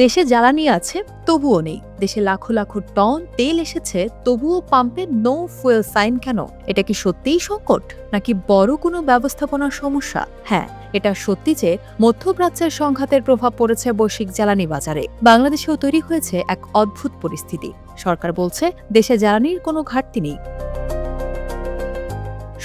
দেশে জ্বালানি আছে তবুও নেই, দেশে লাখো লাখো টন তেল এসেছে তবুও পাম্পে নো ফুয়েল সাইন কেন? এটা কি সত্যিই সংকট, নাকি বড় কোনো ব্যবস্থাপনার সমস্যা? হ্যাঁ, এটা সত্যি যে মধ্যপ্রাচ্যের সংঘাতের প্রভাব পড়েছে বৈশ্বিক জ্বালানি বাজারে। বাংলাদেশেও তৈরি হয়েছে এক অদ্ভুত পরিস্থিতি। সরকার বলছে দেশে জ্বালানির কোনো ঘাটতি নেই।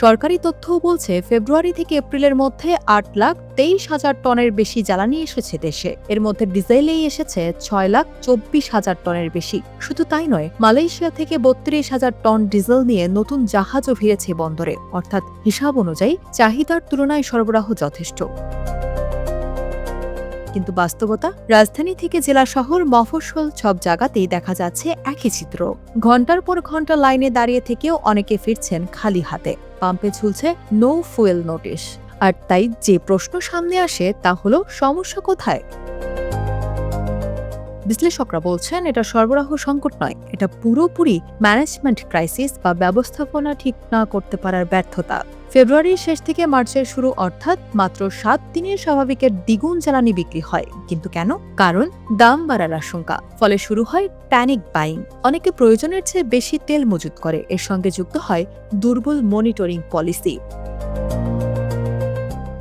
সরকারি তথ্যও বলছে ফেব্রুয়ারি থেকে এপ্রিলের মধ্যে 8,23,000 টনের বেশি জ্বালানি এসেছে দেশে। এর মধ্যে ডিজেলেই এসেছে 6,24,000 টনের বেশি। শুধু তাই নয়, মালয়েশিয়া থেকে 32,000 টন ডিজেল নিয়ে নতুন জাহাজও ভিড়েছে বন্দরে। অর্থাৎ হিসাব অনুযায়ী চাহিদার তুলনায় সরবরাহ যথেষ্ট। কিন্তু বাস্তবতা, রাজধানী থেকে জেলা শহর মফস্বল সব জায়গাতেই দেখা যাচ্ছে একই চিত্র। ঘন্টার পর ঘন্টা লাইনে দাঁড়িয়ে থেকেও অনেকে ফিরছেন খালি হাতে। পাম্পে ঝুলছে নো ফুয়েল নোটিশ। আর তাই যে প্রশ্ন সামনে আসে তা হলো, সমস্যা কোথায়? বিশ্লেষকরা বলছেন এটা সরবরাহ সংকট নয়, এটা পুরোপুরি ম্যানেজমেন্ট ক্রাইসিস বা ব্যবস্থাপনা ঠিক না করতে পারার ব্যর্থতা। ফেব্রুয়ারির শেষ থেকে মার্চের শুরু, অর্থাৎ মাত্র 7 দিনের স্বাভাবিকের দ্বিগুণ জ্বালানি বিক্রি হয়। কিন্তু কেন? কারণ দাম বাড়ার আশঙ্কা। ফলে শুরু হয় প্যানিক বাইং। অনেকে প্রয়োজনের চেয়ে বেশি তেল মজুত করে। এর সঙ্গে যুক্ত হয় দুর্বল মনিটরিং পলিসি।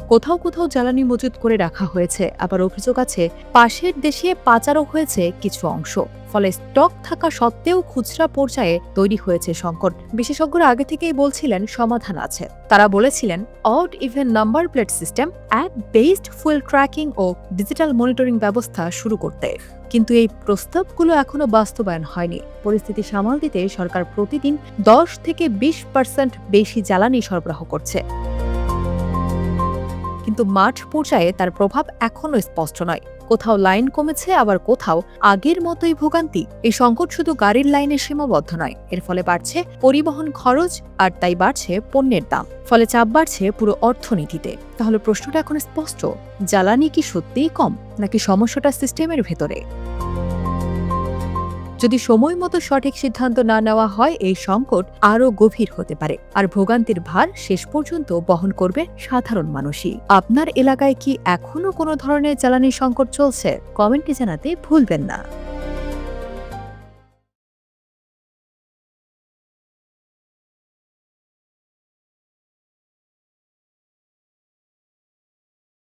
কোথাও কোথাও জ্বালানি মজুত করে রাখা হয়েছে, আবার অভিযোগ আছে পাশের দেশে পাচারও হয়েছে কিছু অংশ। ফলে স্টক থাকা সত্ত্বেও খুচরা পর্যায়ে তৈরি হয়েছে সংকট। বিশেষজ্ঞরা আগে থেকেই বলছিলেন সমাধান আছে। তারা বলেছিলেন odd even number plate system, app based fuel tracking ও ডিজিটাল মনিটরিং ব্যবস্থা শুরু করতে। কিন্তু এই প্রস্তাবগুলো এখনো বাস্তবায়ন হয়নি। পরিস্থিতি সামাল দিতে সরকার প্রতিদিন 10 থেকে 20% বেশি জ্বালানি সরবরাহ করছে। কিন্তু মাঠ পর্যায়ে তার প্রভাব এখনো স্পষ্ট নয়। কোথাও লাইন কমেছে, আবার কোথাও আগের মতোই ভোগান্তি। এই সংকট শুধু গাড়ির লাইনে সীমাবদ্ধ নয়, এর ফলে বাড়ছে পরিবহন খরচ, আর তাই বাড়ছে পণ্যের দাম। ফলে চাপ বাড়ছে পুরো অর্থনীতিতে। তাহলে প্রশ্নটা এখন স্পষ্ট, জ্বালানি কি সত্যিই কম, নাকি সমস্যাটা সিস্টেমের ভেতরে? যদি সময় মতো সঠিক সিদ্ধান্ত না নেওয়া হয়, এই সংকট আরও গভীর হতে পারে। আর ভোগান্তির ভার শেষ পর্যন্ত বহন করবে সাধারণ মানুষই। আপনার এলাকায় কি এখনো কোনো ধরনের জ্বালানি সংকট চলছে? কমেন্টে জানাতে ভুলবেন না।